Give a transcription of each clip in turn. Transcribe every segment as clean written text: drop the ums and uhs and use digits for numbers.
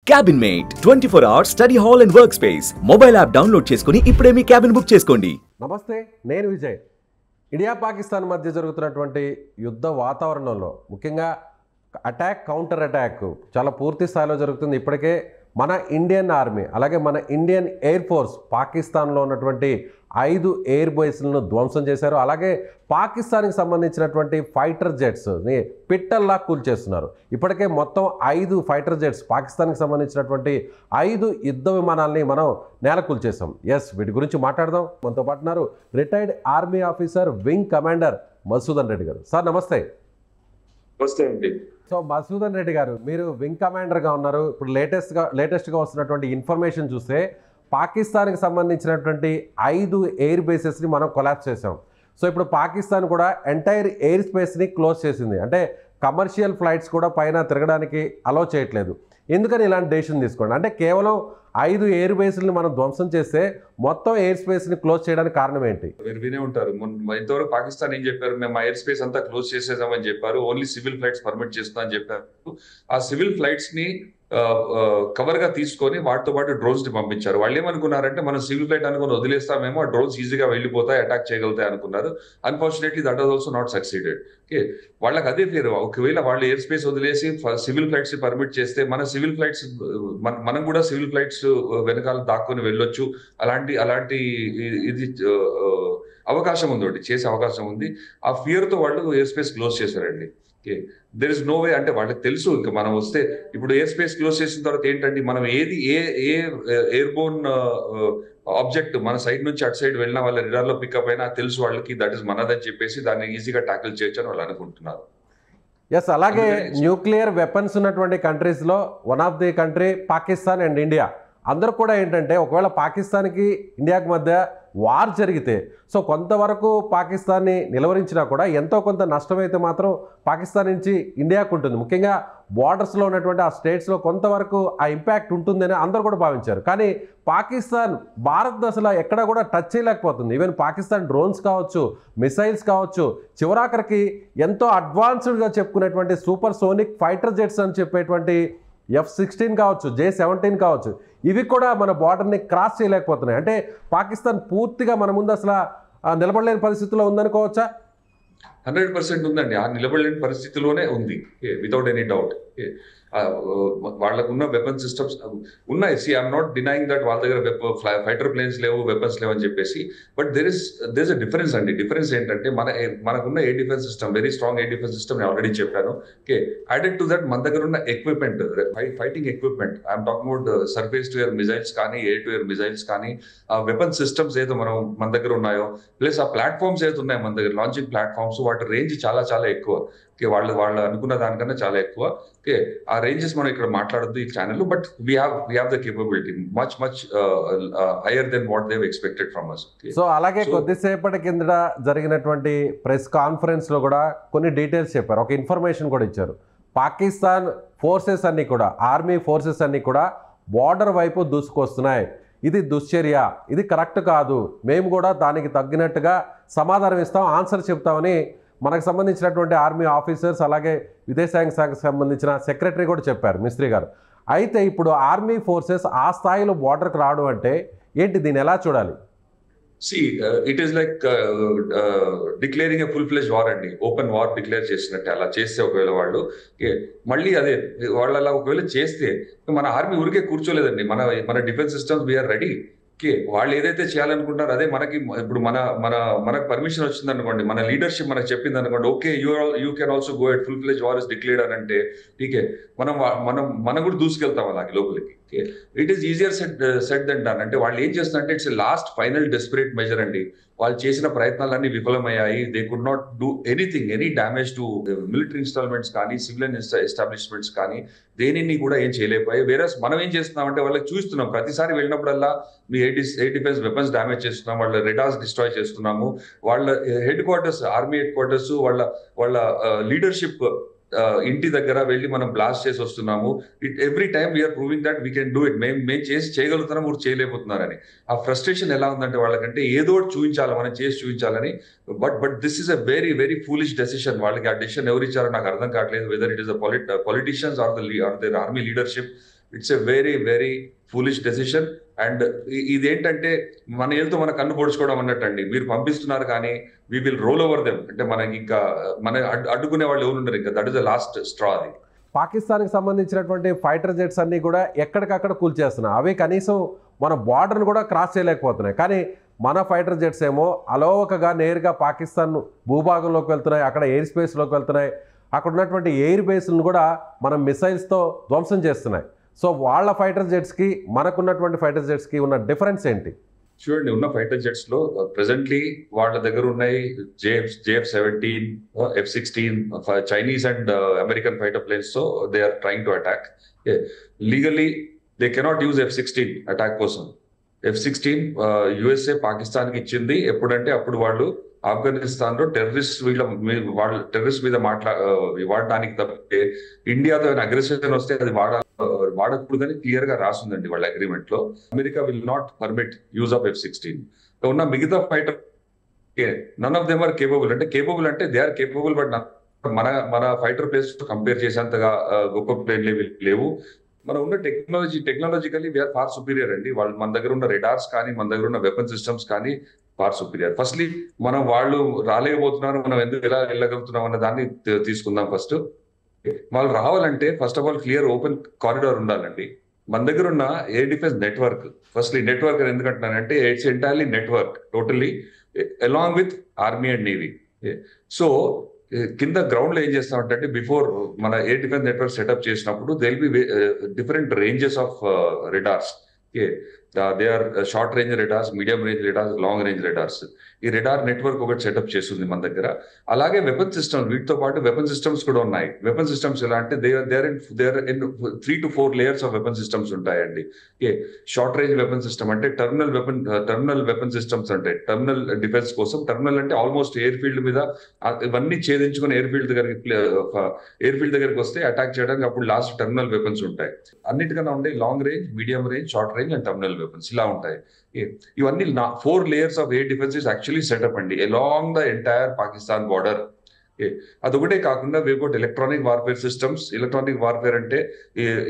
Cabin mate 24 hours study hall and work space mobile app download చేసుకుని ఇప్పుడే మీ cabin book చేసుకోండి. నమస్తే, నేను విజయ్. ఇండియా పాకిస్తాన్ మధ్య జరుగుతున్నటువంటి యుద్ధ వాతావరణంలో ముఖ్యంగా అటాక్ కౌంటర్ అటాక్ చాలా పూర్తి స్థాయిలో జరుగుతుంది. ఇప్పటికే మన ఇండియన్ ఆర్మీ అలాగే మన ఇండియన్ ఎయిర్ ఫోర్స్ పాకిస్తాన్లో ఉన్నటువంటి 5 ఎయిర్ బేస్లను ధ్వంసం చేశారు. అలాగే పాకిస్తాన్కి సంబంధించినటువంటి ఫైటర్ జెట్స్ని పిట్టల్లా కూల్చేస్తున్నారు. ఇప్పటికే మొత్తం 5 ఫైటర్ జెట్స్ పాకిస్తాన్కి సంబంధించినటువంటి 5 యుద్ధ విమానాలని మనం నేల కూల్చేసాం. వీటి గురించి మాట్లాడదాం. మనతో పాటున్నారు retired army officer wing commander Madhusudan Reddy garu. Sir నమస్తే. నమస్తే అండి. సో మధుసూదన్ రెడ్డి గారు, మీరు వింగ్ కమాండర్గా ఉన్నారు. ఇప్పుడు లేటెస్ట్గా వస్తున్నటువంటి ఇన్ఫర్మేషన్ చూస్తే పాకిస్తాన్కి సంబంధించినటువంటి 5 ఎయిర్ బేసెస్ని మనం కొలాప్స్ చేసాం. సో ఇప్పుడు పాకిస్తాన్ కూడా ఎంటైర్ ఎయిర్ స్పేస్ని క్లోజ్ చేసింది. అంటే కమర్షియల్ ఫ్లైట్స్ కూడా పైన తిరగడానికి అలౌ చేయట్లేదు. ఎందుకని ఇలాంటి డెసిషన్ తీసుకోండి? అంటే కేవలం 5 ఎయిర్ బేస్ని మనం ధ్వంసం చేస్తే మొత్తం ఎయిర్ స్పేస్ని క్లోజ్ చేయడానికి కారణం ఏంటి? మీరు వినే ఉంటారు, ఇంతవరకు పాకిస్తాన్ ఏం చెప్పారు, మేము ఎయిర్ స్పేస్ అంతా క్లోజ్ చేసేద్దామని చెప్పారు. ఓన్లీ సివిల్ ఫ్లైట్స్ పర్మిట్ చేస్తామని చెప్పారు. ఆ సివిల్ ఫ్లైట్స్ ని కవర్ గా తీసుకొని వాటితో పాటు డ్రోన్స్ ని పంపించారు. వాళ్ళు ఏమనుకున్నారంటే మనం సివిల్ ఫ్లైట్ అనుకుని వదిలేస్తామేమో, ఆ డ్రోన్స్ ఈజీగా వెళ్ళిపోతాయి, అటాక్ చేయగలుగుతాయి అనుకున్నారు. Unfortunately that was also not succeeded. Okay, వాళ్ళకి అదే పేరు. ఒకవేళ వాళ్ళు ఎయిర్ స్పేస్ వదిలేసి సివిల్ ఫ్లైట్స్ ని పర్మిట్ చేస్తే మన సివిల్ ఫ్లైట్స్ మనం కూడా సివిల్ ఫ్లైట్స్ వెనకాల దాక్కుని వెళ్ళొచ్చు. అలాంటి ఇది అవకాశం ఉంది, ఒకటి చేసే అవకాశం ఉంది. ఆ ఫియర్ తో వాళ్ళు ఎయిర్ స్పేస్ క్లోజ్ చేశారండి. దెర్ ఇస్ నో వే, అంటే వాళ్ళకి తెలుసు ఇంకా మనం వస్తే ఇప్పుడు ఎయిర్ స్పేస్ క్లోజ్ చేసిన తర్వాత ఏంటంటే మనం ఏ ఎయిర్ బోర్న్ ఆబ్జెక్ట్ మన సైడ్ నుంచి అటు సైడ్ వెళ్ళిన వాళ్ళ రిడార్ లో పికప్ అయినా తెలుసు వాళ్ళకి, దట్ ఇస్ మనదని చెప్పేసి దాన్ని ఈజీగా టాకిల్ చేయొచ్చు అని వాళ్ళు అనుకుంటున్నారు. అలాగే న్యూక్లియర్ వెపన్స్ ఉన్నటువంటి కంట్రీస్లో one of the country Pakistan and India. అందరూ కూడా ఏంటంటే ఒకవేళ పాకిస్తాన్కి ఇండియాకి మధ్య వార్ జరిగితే సో కొంతవరకు పాకిస్తాన్ని నిలవరించినా కూడా ఎంతో కొంత నష్టమైతే మాత్రం పాకిస్తాన్ నుంచి ఇండియాకు ఉంటుంది. ముఖ్యంగా బార్డర్స్లో ఉన్నటువంటి ఆ స్టేట్స్లో కొంతవరకు ఆ ఇంపాక్ట్ ఉంటుందని అందరూ కూడా భావించారు. కానీ పాకిస్తాన్ భారత్ అసలు ఎక్కడ కూడా టచ్ చేయలేకపోతుంది. ఈవెన్ పాకిస్తాన్ డ్రోన్స్ కావచ్చు, మిసైల్స్ కావచ్చు, చివరాఖరికి ఎంతో అడ్వాన్స్డ్గా చెప్పుకునేటువంటి సూపర్ సోనిక్ ఫైటర్ జెట్స్ అని చెప్పేటువంటి F-16 కావచ్చు, J-17 కావచ్చు, ఇవి కూడా మన బార్డర్ని క్రాస్ చేయలేకపోతున్నాయి. అంటే పాకిస్తాన్ పూర్తిగా మన ముందు అసలు నిలబడలేని పరిస్థితిలో ఉందనుకోవచ్చా? 100% ఉందండి. ఆ నిలబడలేని పరిస్థితిలోనే ఉంది, వితౌట్ ఎనీ డౌట్. వాళ్ళకు ఉన్న వెపన్ సిస్టమ్స్ ఉన్నాయి. ఐఎమ్ నాట్ డినైయింగ్ దట్ వాళ్ళ దగ్గర ఫైటర్ ప్లేన్స్ లేవు, వెపన్స్ లేవు అని చెప్పేసి. But there is a difference అండి. డిఫరెన్స్ ఏంటంటే మనకున్న air defence system, very strong air defence system నేను ఆల్రెడీ చెప్పాను. యాడెడ్ టు దట్ మన దగ్గర ఉన్న equipment, fighting equipment, I'm talking about surface to air missiles కానీ, ఎయిర్ టు ఎయిర్ మిజైల్స్ కానీ, ఆ వెపన్ సిస్టమ్స్ ఏదో మన దగ్గర ఉన్నాయో, ప్లస్ ఆ ప్లాట్ఫామ్స్ ఏదో ఉన్నాయి మన దగ్గర, లాంచింగ్ ప్లాట్ఫామ్స్, వాటి రేంజ్ చాలా చాలా ఎక్కువ. వాళ్ళు అనుకున్న దానికన్నా చాలా ఎక్కువ. ఆ రేంజెస్ మనం ఇక్కడ మాట్లాడద్దు ఈ channel, but we have the capability much higher than what they expected from us. So అలాగే కొద్దిసేపటి కిందట జరిగినటువంటి ప్రెస్ కాన్ఫరెన్స్ లో కూడా కొన్ని డీటెయిల్స్ చెప్పారు, ఒక ఇన్ఫర్మేషన్ కూడా ఇచ్చారు. పాకిస్తాన్ ఫోర్సెస్ అన్ని కూడా, ఆర్మీ ఫోర్సెస్ అన్ని కూడా బార్డర్ వైపు దూసుకొస్తున్నాయి, ఇది దుశ్చర్య, ఇది కరెక్ట్ కాదు, మేము కూడా దానికి తగ్గినట్టుగా సమాధానం ఇస్తాం, ఆన్సర్ చెప్తామని మనకు సంబంధించినటువంటి ఆర్మీ ఆఫీసర్స్ అలాగే విదేశాంగ శాఖకు సంబంధించిన సెక్రటరీ కూడా చెప్పారు, మిస్త్రీ గారు. అయితే ఇప్పుడు ఆర్మీ ఫోర్సెస్ ఆ స్థాయిలో బార్డర్కి రావడం అంటే ఏంటి, దీన్ని ఎలా చూడాలి? It is like declaring a full fledge war అండి. ఓపెన్ వార్ డిక్లేర్ చేసినట్టే. అలా చేస్తే ఒకవేళ వాళ్ళు మళ్ళీ అదే వాళ్ళు అలా ఒకవేళ చేస్తే మన ఆర్మీ ఊరికే కూర్చోలేదండి. మన డిఫెన్స్ సిస్టమ్స్ వీఆర్ రెడీ. వాళ్ళు ఏదైతే చేయాలనుకుంటారో అదే మనకి ఇప్పుడు మనకు పర్మిషన్ వచ్చింది అనుకోండి, మన లీడర్షిప్ మనకు చెప్పింది అనుకోండి, okay you can also go at full fledge war is declared అని అంటే మనం కూడా దూసుకెళ్తాం అలాగే లోపలికి. It is easier said than done. అంటే వాళ్ళు ఏం చేస్తున్నారంటే it's last final desperate measure అండి. వాళ్ళు చేసిన ప్రయత్నాలన్నీ విఫలమయ్యాయి. They could not do anything, any damage to military instalments కానీ, సివిలియన్ ఎస్టాబ్లిష్మెంట్స్ కానీ, దేనిని కూడా ఏం చేయలేకపోయాయి. వేరే మనం ఏం చేస్తున్నామంటే వాళ్ళకి చూస్తున్నాం, ప్రతిసారి వెళ్ళినప్పుడల్లా మీ ఎయిర్ డిఫెన్స్ వెపన్స్ డ్యామేజ్ చేస్తున్నాం, వాళ్ళ రెడార్స్ డిస్ట్రాయ్ చేస్తున్నాము, వాళ్ళ headquarters, army headquarters, వాళ్ళ లీడర్షిప్ ఇంటి దగ్గర వెళ్ళి మనం బ్లాస్ట్ చేసి వస్తున్నాము. Every time we are proving that we can do it. మేము చేసి చేయగలుగుతున్నాం, మీరు చేయలేకపోతున్నారని. ఆ ఫ్రస్ట్రేషన్ ఎలా ఉందంటే వాళ్ళకంటే ఏదో చూపించాలి, మనం చేసి చూపించాలని. But this is a very very foolish decision. వాళ్ళకి ఆ డెసిషన్ ఎవరు ఇచ్చారో నాకు అర్థం కావట్లేదు. Whether it is the politicians or the army leadership. It's a very very foolish decision. And ఇదేంటంటే మన ఏళ్ళతో మన కన్ను పొడుచుకోవడం అన్నట్టండి. మీరు పంపిస్తున్నారు కానీ we will role over them, అంటే మనకి ఇంకా మన అడ్డుకునే వాళ్ళు ఎవరు ఉండరు, ఇంకా that is the last straw. అది పాకిస్తాన్కి సంబంధించినటువంటి ఫైటర్ జెట్స్ అన్నీ కూడా ఎక్కడికక్కడ కూల్చేస్తున్నాయి. అవి కనీసం మన బార్డర్ను కూడా క్రాస్ చేయలేకపోతున్నాయి. కానీ మన ఫైటర్ జెట్స్ ఏమో అలోవకగా నేరుగా పాకిస్తాన్ భూభాగంలోకి వెళ్తున్నాయి, అక్కడ ఎయిర్ స్పేస్లోకి వెళ్తున్నాయి. అక్కడ ఉన్నటువంటి ఎయిర్ బేస్లను కూడా మనం మిసైల్స్తో ధ్వంసం చేస్తున్నాయి. సో వాళ్ళ ఫైటర్ జెట్స్కి మనకున్నటువంటి ఫైటర్ జెట్స్కి ఉన్న డిఫరెన్స్ ఏంటి? చూడండి, ఉన్న ఫైటర్ జెట్స్ లో ప్రెసెంట్లీ వాళ్ళ దగ్గర ఉన్నాయి JF-17, F-16, Chinese and American fighter planes. So they are trying to attack. Legally they cannot use F-16 attack కోసం. F-16 USA పాకిస్తాన్ కి ఇచ్చింది ఎప్పుడంటే అప్పుడు వాళ్ళు ఆఫ్ఘనిస్తాన్ లో టెర్రరిస్ట్ మీద వాడడానికి తప్పితే ఇండియాతో అగ్రెషన్ వస్తే అది వాడకూడదని క్లియర్ గా రాసిందండి వాళ్ళ అగ్రిమెంట్ లో. America will not permit use of F-16. ఉన్న మిగతా fighter none of them are capable. అంటే కేపబుల్ అంటే దే ఆర్ కేపబుల్, బట్ మన ఫైటర్ ప్లేస్ కంపేర్ చేసేంతగా గొప్ప ప్లేన్లు లేవు. మనం ఉన్న టెక్నాలజికలీ వీఆర్ ఫార్ సుపీరియర్ అండి. వాళ్ళు మన దగ్గర ఉన్న రెడార్స్ కానీ మన దగ్గర ఉన్న వెపన్ సిస్టమ్స్ కానీ ఫార్ సుపీరియర్. ఫస్ట్లీ మనం వాళ్ళు రాలేకపోతున్నారు, మనం ఎందుకు ఎలా వెళ్ళగలుగుతున్నాం అన్న దాన్ని తీసుకుందాం. ఫస్ట్ వాళ్ళు రావాలంటే first of all clear open corridor ఉండాలండి. మన దగ్గర ఉన్న air defence network, firstly network ఎందుకంటున్నానంటే it's entirely network totally along with army and navy. So కింద గ్రౌండ్ లో ఏం చేస్తామంటే బిఫోర్ మన ఎయిర్ డిఫెన్స్ నెట్వర్క్ సెటప్ చేసినప్పుడు they will be different ranges of radars. They are short range radars, medium range radars, long range radars. ఈ radar network ఒకటి setup చేస్తుంది మన దగ్గర. అలాగే వెపన్ సిస్టమ్స్, వీటితో పాటు వెపన్ సిస్టమ్స్ కూడా ఉన్నాయి. వెపన్ సిస్టమ్స్ ఎలా అంటే there in 3 to 4 layers of weapon systems ఉంటాయండి. షార్ట్ రేంజ్ వెపన్ సిస్టమ్ అంటే టర్మినల్ వెపన్ సిస్టమ్స్ అంటే టర్మినల్ డిఫెన్స్ కోసం. టర్మినల్ అంటే ఆల్మోస్ట్ ఎయిర్ ఫీల్డ్ మీద ఇవన్నీ ఛేదించుకుని ఎయిర్ ఫీల్డ్ దగ్గరికి వస్తే అటాక్ చేయడానికి అప్పుడు లాస్ట్ టర్మినల్ వెపన్స్ ఉంటాయి. అన్నిటికన్నా ఉండే long range, medium range, short range and terminal weapons ఇలా ఉంటాయి. ఇవన్నీ 4 layers of air defence is actually setup అండి along the entire Pakistan border. అదొకటే కాకుండా we got electronic warfare systems. Electronic warfare అంటే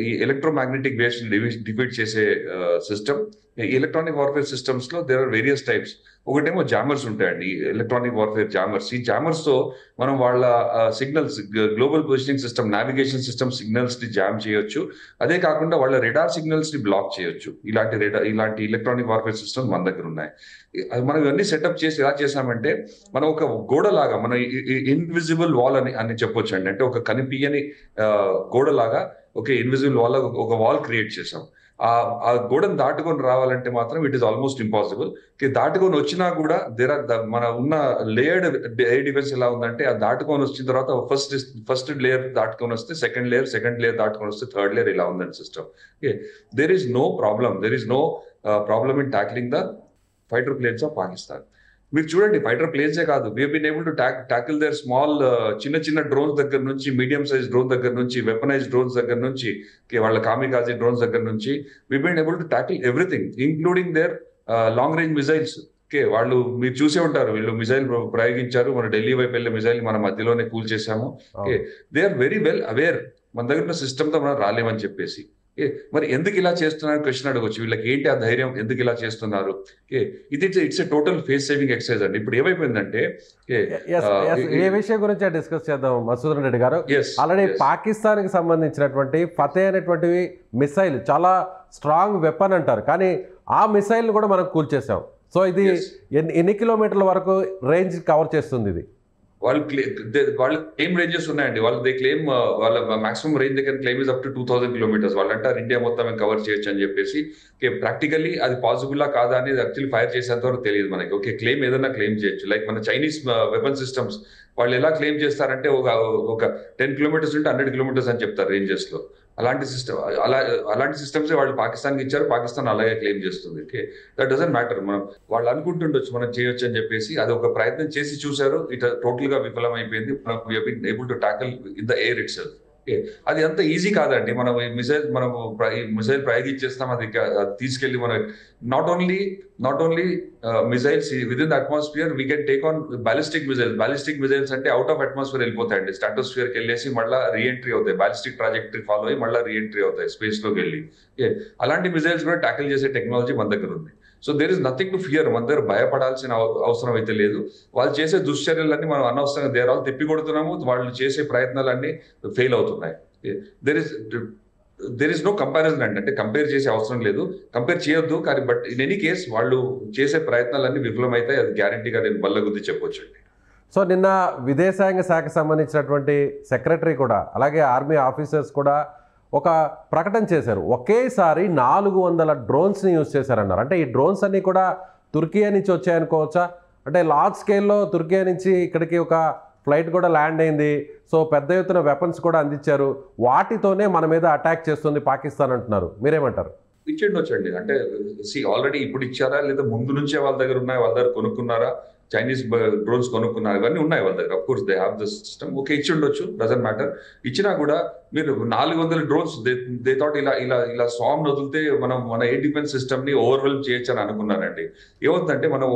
ఈ ఎలక్ట్రోమాగ్నెటిక్ వేవ్స్ డిఫీట్ చేసే సిస్టమ్. ఈ ఎలక్ట్రానిక్ వార్ఫేర్ సిస్టమ్స్ లో దేర్ ఆర్ వేరియస్ టైప్స్. ఒకటేమో జామర్స్ ఉంటాయండి, ఎలక్ట్రానిక్ వార్ఫేర్ జామర్స్. ఈ జామర్స్ తో మనం వాళ్ళ signals, global positioning system, navigation system signals ని జామ్ చేయొచ్చు. అదే కాకుండా వాళ్ళ రెడార్ సిగ్నల్స్ ని బ్లాక్ చేయొచ్చు. ఇలాంటి ఎలక్ట్రానిక్ వార్ఫేర్ సిస్టమ్స్ మన దగ్గర ఉన్నాయి. మనం ఇవన్నీ సెటప్ చేసి ఎలా చేసామంటే మనం ఒక గోడలాగా, మన ఇన్విజిబుల్ వాల్ అని చెప్పొచ్చు అండి. అంటే ఒక కనిపించని గోడలాగా ఒక ఇన్విజిబుల్ వాల్, ఒక వాల్ క్రియేట్ చేసాం. ఆ గోడను దాటుకొని రావాలంటే మాత్రం ఇట్ ఈస్ ఆల్మోస్ట్ ఇంపాసిబుల్. దాటుకొని వచ్చినా కూడా మన ఉన్న లేయర్డ్ ఎయిర్ డిఫెన్స్ ఎలా ఉందంటే ఆ దాటుకొని వచ్చిన తర్వాత ఫస్ట్ లేయర్ దాటుకొని వస్తే సెకండ్ లేయర్ దాటుకొని వస్తే థర్డ్ లేయర్ ఇలా ఉందండి system. There is no problem in tackling the fighter planes of Pakistan. మీరు చూడండి, ఫైటర్ ప్లేన్సే కాదు, we been able to tackle their small చిన్న డ్రోన్స్ దగ్గర నుంచి, మీడియం సైజ్ డ్రోన్ దగ్గర నుంచి, వెపనైజ్ డ్రోన్స్ దగ్గర నుంచి, వాళ్ళ కామికాజీ డ్రోన్స్ దగ్గర నుంచి we been able to tackle everything including their long range missiles. వాళ్ళు మీరు చూసే ఉంటారు, వీళ్ళు మిసైల్ ప్రయోగించారు, మన ఢిల్లీ వైపు వెళ్ళే మిసైల్ మన మధ్యలోనే కూల్ చేశాము. They are very well aware మన దగ్గర ఉన్న సిస్టమ్ తో మనం రాలేమని చెప్పేసి. మరి ఎందుకు ఇలా చేస్తున్నారు క్వశ్చన్ అడగొచ్చు. వీళ్ళకి ఏంటి ఆ ధైర్యం, ఎందుకు ఇలా చేస్తున్నారు? It's a total face saving exercise అండి. ఇప్పుడు ఏమైపోయిందంటే ఏ విషయం గురించి డిస్కస్ చేద్దాం మసూదన్ రెడ్డి గారు. ఆల్రెడీ పాకిస్తాన్ కి సంబంధించినటువంటి ఫతే అనేటువంటి మిసైల్ చాలా స్ట్రాంగ్ వెపన్ అంటారు, కానీ ఆ మిసైల్ కూడా మనం కూల్చేసాం. సో ఇది ఎన్ని కిలోమీటర్ల వరకు రేంజ్ కవర్ చేస్తుంది? ఇది వాళ్ళ క్లెయిమ్ రేంజెస్ ఉన్నాయండి. దే క్లెయిమ్ వాళ్ళ మాక్సిమం రేంజ్ దగ్గర claim is up to 2000 kilometers. వాళ్ళు అంటారు ఇండియా మొత్తం కవర్ చేయొచ్చు అని చెప్పేసి. ప్రాక్టికల్లీ అది పాసిబుల్ కాదా అనేది యాక్చువల్లీ ఫైర్ చేసేంత వరకు తెలియదు మనకి. క్లెయిమ్ ఏదైనా క్లెయిమ్ చేయొచ్చు. లైక్ మన చైనీస్ వెపన్ సిస్టమ్స్ వాళ్ళు ఎలా క్లెయిమ్ చేస్తారంటే ఒక 10 kilometers ఉంటే 100 kilometers అని చెప్తారు రేంజెస్ లో. అలాంటి సిస్టమ్స్ వాళ్ళు పాకిస్తాన్కి ఇచ్చారు, పాకిస్తాన్ అలాగే క్లెయిమ్ చేస్తుంది. That doesn't matter. మనం వాళ్ళు అనుకుంటుండొచ్చు మనం చేయొచ్చు అని చెప్పేసి, అది ఒక ప్రయత్నం చేసి చూశారు, ఇట్ టోటల్ గా విఫలం అయిపోయింది. మనం able to tackle in the air it self. అది అంత ఈజీ కాదండి. మనం ఈ మిసైల్ ప్రయోగించేస్తాం, అది తీసుకెళ్లి మనం not only missiles with in the atmosphere we can take on ballistic missiles అంటే అవుట్ ఆఫ్ అట్మాస్ఫియర్ వెళ్ళిపోతాయండి, స్ట్రాటోస్ఫియర్ కి వెళ్ళేసి మళ్ళీ రీఎంట్రీ అవుతాయి, బ్యాలిస్టిక్ ట్రాజెక్టరీ ఫాలో అయ్యి మళ్ళీ రీఎంట్రీ అవుతాయి స్పేస్ లోకి వెళ్ళి. అలాంటి మిసైల్స్ కూడా ట్యాకిల్ చేసే టెక్నాలజీ మన దగ్గర ఉంది. So there is nothing to fear. మన దగ్గర భయపడాల్సిన అవసరం అయితే లేదు. వాళ్ళు చేసే దుశ్చర్యలన్నీ మనం అనవసరంగా దేరాలు తిప్పి కొడుతున్నాము, వాళ్ళు చేసే ప్రయత్నాలన్నీ ఫెయిల్ అవుతున్నాయి. దెర్ ఇస్ నో కంపారిజన్ అండి, అంటే కంపేర్ చేసే అవసరం లేదు, కంపేర్ చేయొద్దు. కానీ బట్ ఇన్ ఎనీ కేస్ వాళ్ళు చేసే ప్రయత్నాలన్నీ విఫలమైతాయి, అది గ్యారంటీగా నేను బల్లగుద్ది చెప్పొచ్చు అండి. సో నిన్న విదేశాంగ శాఖకు సంబంధించినటువంటి సెక్రటరీ కూడా అలాగే ఆర్మీ ఆఫీసర్స్ కూడా ఒక ప్రకటన చేశారు. ఒకేసారి 400 డ్రోన్స్ని యూజ్ చేశారన్నారు. అంటే ఈ డ్రోన్స్ అన్నీ కూడా తుర్కియా నుంచి వచ్చాయనుకోవచ్చా? అంటే లార్జ్ స్కేల్లో తుర్కియా నుంచి ఇక్కడికి ఒక ఫ్లైట్ కూడా ల్యాండ్ అయింది. సో పెద్ద ఎత్తున వెపన్స్ కూడా అందించారు, వాటితోనే మన మీద అటాక్ చేస్తుంది పాకిస్తాన్ అంటున్నారు. మీరేమంటారు? ఇచ్చేయండి. అంటే ఆల్రెడీ ఇప్పుడు ఇచ్చారా లేదా ముందు నుంచే వాళ్ళ దగ్గర ఉన్నాయి, వాళ్ళ దగ్గర కొనుక్కున్నారా, చైనీస్ డ్రోన్స్ కొనుక్కున్నారు, ఇవన్నీ ఉన్నాయి వాళ్ళ దగ్గర. Of course they have the system. Okay, ఇచ్చి ఉండొచ్చు, డజంట్ మ్యాటర్. ఇచ్చినా కూడా మీరు 400 డ్రోన్స్ దే థాట్ ఇలా స్వామ్ వదిలితే మన ఎయిర్ డిఫెన్స్ సిస్టమ్ ని ఓవర్వెల్మ్ చేయొచ్చు అని అనుకున్నారండి. ఏమవుతుందంటే మనం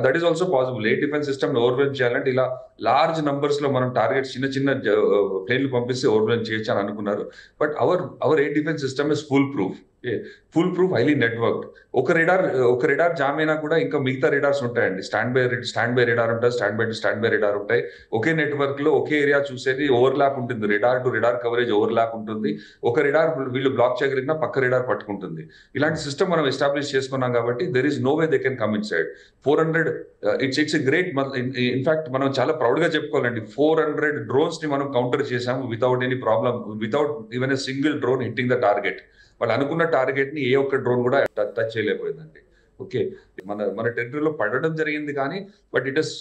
that is also possible. Air defence system ని ఓవర్వెల్మ్ చేయాలంటే ఇలా లార్జ్ నంబర్స్ లో మనం టార్గెట్స్ చిన్న ప్లేన్లు పంపిస్తే ఓవర్వెల్మ్ చేయొచ్చు అని అనుకున్నారు. But our air defence system is full proof highly network. ఒక రిడార్ జామ్ అయినా కూడా ఇంకా మిగతా రిడార్స్ ఉంటాయండి. స్టాండ్ బై రిడార్ ఉంటాయి, స్టాండ్ బై రిడార్ ఉంటాయి. ఒకే నెట్వర్క్ లో ఒకే ఏరియా చూసేది ఓవర్లాప్ ఉంటుంది, రిడార్ టు రిడార్ కవరేజ్ ఓవర్లాప్ ఉంటుంది. ఒక రిడార్ వీళ్ళు బ్లాక్ చేయగలిగినా పక్క రిడార్ పట్టుకుంటుంది. ఇలాంటి సిస్టమ్ మనం ఎస్టాబ్లిష్ చేసుకున్నాం కాబట్టి there is no way they can come inside. 400 it's a great. In fact మనం చాలా ప్రౌడ్ గా చెప్పుకోవాలండి, 400 డ్రోన్స్ ని మనం కౌంటర్ చేసాము without any problem, without even a single drone hitting the target. వాళ్ళు అనుకున్న టార్గెట్ ని ఏ ఒక్క డ్రోన్ కూడా టచ్ చేయలేకపోయిందండి. ఓకే, మన టెరిటరీలో పడడం జరిగింది కానీ బట్ ఇట్ ఇస్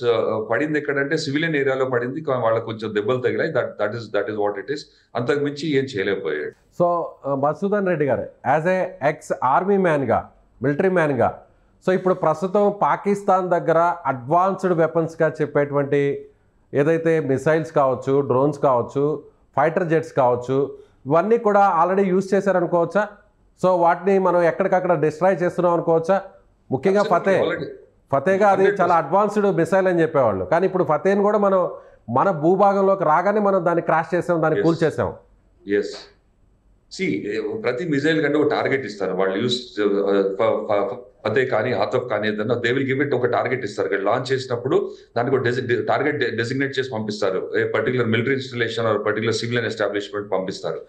పడింది ఎక్కడంటే సివిలియన్ ఏరియాలో పడింది. వాళ్ళకి కొంచెం దెబ్బలు తగిలాయి. That is what it is. అంతకు మించి ఏం చేయలేకపోయాడు. So Madhusudan Reddy garu as a ex army మ్యాన్గా, మిలిటరీ మ్యాన్గా, సో ఇప్పుడు ప్రస్తుతం పాకిస్తాన్ దగ్గర అడ్వాన్స్డ్ వెపన్స్గా చెప్పేటువంటి ఏదైతే మిసైల్స్ కావచ్చు, డ్రోన్స్ కావచ్చు, ఫైటర్ జెట్స్ కావచ్చు, ఇవన్నీ కూడా ఆల్రెడీ యూజ్ చేశారనుకోవచ్చా? సో వాటిని మనం ఎక్కడికక్కడ డిస్ట్రాయ్ చేస్తున్నాం అనుకోవచ్చా? ముఖ్యంగా ఫతేగా అది చాలా అడ్వాన్స్డ్ మిసైల్ అని చెప్పేవాళ్ళు, కానీ ఇప్పుడు ఫతేని కూడా మనం మన భూభాగంలోకి రాగానే మనం దాన్ని క్రాష్ చేసాం, దాన్ని కూల్ చేసాం. ప్రతి మిసైల్ కంటే ఒక టార్గెట్ ఇస్తారు వాళ్ళు. యూస్ ఫతే కానీ ఆతఫ్ కానీ ఏదన్నా దే విల్ గివ్ ఇట్ ఒక టార్గెట్ ఇస్తారు. లాంచ్ చేసినప్పుడు దానికి ఒక టార్గెట్ డెసిగ్నేట్ చేసి పంపిస్తారు. Particular military installation or particular civilian establishment పంపిస్తారు.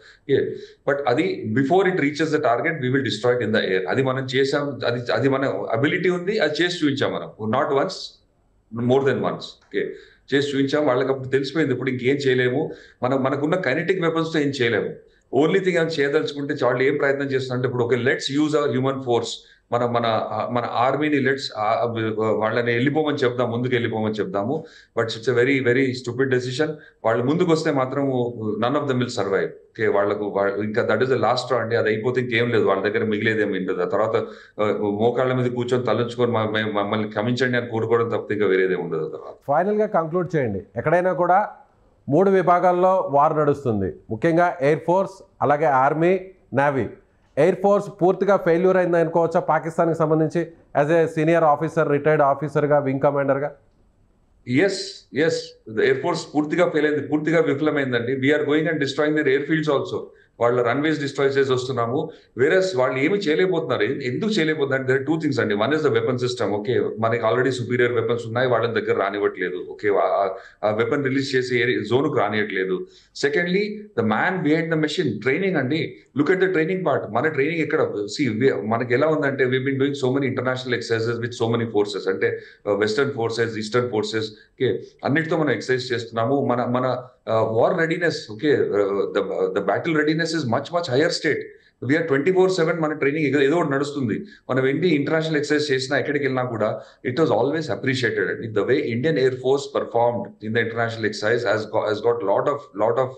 బట్ అది before it reaches the target we will destroy in the air. అది మనం చేసాం, అది మన అబిలిటీ ఉంది, అది చేసి చూపించాం మనం. Not once, more than once. చేసి చూపించాం. వాళ్ళకి అప్పుడు తెలిసిపోయింది ఇప్పుడు ఇంకేం చేయలేము, మనకున్న కైనెటిక్ వెపన్స్ తో ఏం చేయలేము. ఓన్లీ థింగ్ అని చేయదలుచుకుంటే వాళ్ళు ఏం ప్రయత్నం చేస్తున్నారంటే ఇప్పుడు ఒక let's use our human force, మన ఆర్మీని లెట్స్ వాళ్ళని వెళ్ళిపోమని చెప్దాం, ముందుకు వెళ్ళిపోమని చెప్దాము. But it's a very very stupid decision. వాళ్ళు ముందుకు వస్తే మాత్రం none of them will survive. Okay, వాళ్ళకు ఇంకా దట్ ఈస్ ద లాస్ట్ రా అండి. అది అయిపోతే ఇంకేం లేదు, వాళ్ళ దగ్గర మిగిలేదేమి ఉండదు. ఆ తర్వాత మోకాళ్ళ మీద కూర్చొని తలంచుకొని మమ్మల్ని క్షమించండి అని కోరుకోవడం తప్పితే ఇంకా వేరేదే ఉండదు. తర్వాత ఫైనల్ గా కంక్లూడ్ చేయండి. ఎక్కడైనా కూడా 3 విభాగాల్లో వార్ నడుస్తుంది, ముఖ్యంగా ఎయిర్ ఫోర్స్, అలాగే ఆర్మీ, నేవీ. ఎయిర్ ఫోర్స్ పూర్తిగా ఫెయిల్యూర్ అయింది అనుకోవచ్చా పాకిస్తాన్కి సంబంధించి యాజ్ ఏ సీనియర్ ఆఫీసర్, రిటైర్డ్ ఆఫీసర్గా, వింగ్ కమాండర్గా? ఎస్ ఎయిర్ ఫోర్స్ పూర్తిగా ఫెయిల్ అయింది, పూర్తిగా విఫలమైందండి. We're going and destroying their airfields also. వాళ్ళ రన్వేస్ డిస్ట్రాయ్ చేసి వస్తున్నాము. వేరే వాళ్ళు ఏమి చేయలేకపోతున్నారు. ఎందుకు చేయలేకపోతున్నారు? దర్ 2 థింగ్స్ అండి. One is the weapon system. Okay, మనకి ఆల్రెడీ సుపీరియర్ వెపన్స్ ఉన్నాయి, వాళ్ళ దగ్గర రానివ్వట్లేదు. ఓకే, ఆ వెపన్ రిలీజ్ చేసి జోన్కు రానియట్లేదు. Secondly, the man behind the machine, training అండి. Look at the training part. మన ట్రైనింగ్ ఎక్కడ మనకి ఎలా ఉందంటే we been doing so many international exercises with so many forces, అంటే western forces, eastern forces, okay, అన్నిటితో మనం ఎక్సర్సైజ్ చేస్తున్నాము. మన war readiness, okay, the battle readiness is much higher state. We're 24/7 మన ట్రైనింగ్ ఏదో ఒకటి నడుస్తుంది. మనం ఎన్ని ఇంటర్నేషనల్ ఎక్సర్సైజ్ చేసినా ఎక్కడికి వెళ్ళినా కూడా ఇట్ వాస్ ఆల్వేస్ అప్రిషియేటెడ్ అండి. The way Indian air force performed in the international exercise has got lot of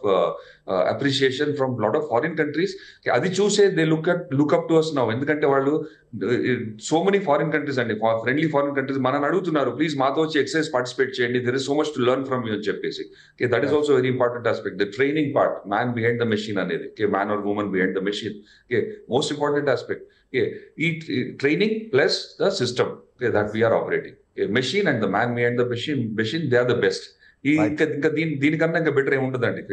appreciation from lot of foreign countries. అది చూసే they look up to us now. ఎందుకంటే వాళ్ళు so many foreign countries అండి, friendly foreign countries మనని అడుగుతున్నారు, please మాతో వచ్చి exercise participate చేయండి, there is so much to learn from you అని చెప్పేసి. That is also very important aspect, the training part, man behind the machine అనేది, man or women behind the machine, most important aspect. ఈ training plus the system that we're operating, machine and the man behind the machine they are the best. ఇంకా దీనికన్నా ఇంకా better ఏముంటుందండి.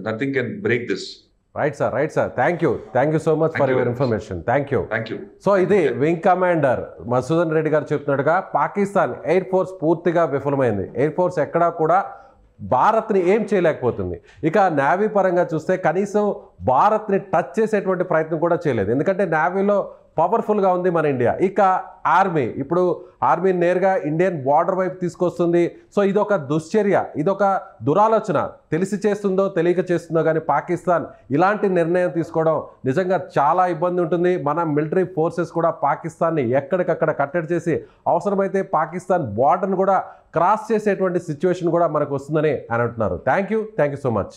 Nothing can break this. Right sir, thank you so much for your information. Thank you. సో ఇది wing commander Madhusudan Reddy garu చెప్తున్నట్టుగా Pakistan air force పూర్తిగా విఫలమైంది. Air force ఎక్కడా కూడా భారత్ని ఏం చేయలేకపోతుంది. ఇక నేవీ పరంగా చూస్తే కనీసం భారత్ని టచ్ చేసేటువంటి ప్రయత్నం కూడా చేయలేదు, ఎందుకంటే నేవీలో పవర్ఫుల్గా ఉంది మన ఇండియా. ఇక ఆర్మీ, ఇప్పుడు ఆర్మీ నేరుగా ఇండియన్ బార్డర్ వైపు తీసుకొస్తుంది. సో ఇదొక దుశ్చర్య, ఇదొక దురాలోచన. తెలిసి చేస్తుందో తెలియక చేస్తుందో కానీ పాకిస్తాన్ ఇలాంటి నిర్ణయం తీసుకోవడం నిజంగా చాలా ఇబ్బంది ఉంటుంది. మన మిలిటరీ ఫోర్సెస్ కూడా పాకిస్తాన్ని ఎక్కడికక్కడ కట్టడి చేసి అవసరమైతే పాకిస్తాన్ బార్డర్ను కూడా క్రాస్ చేసేటువంటి సిచ్యువేషన్ కూడా మనకు వస్తుందని అని అంటున్నారు. Thank you so much.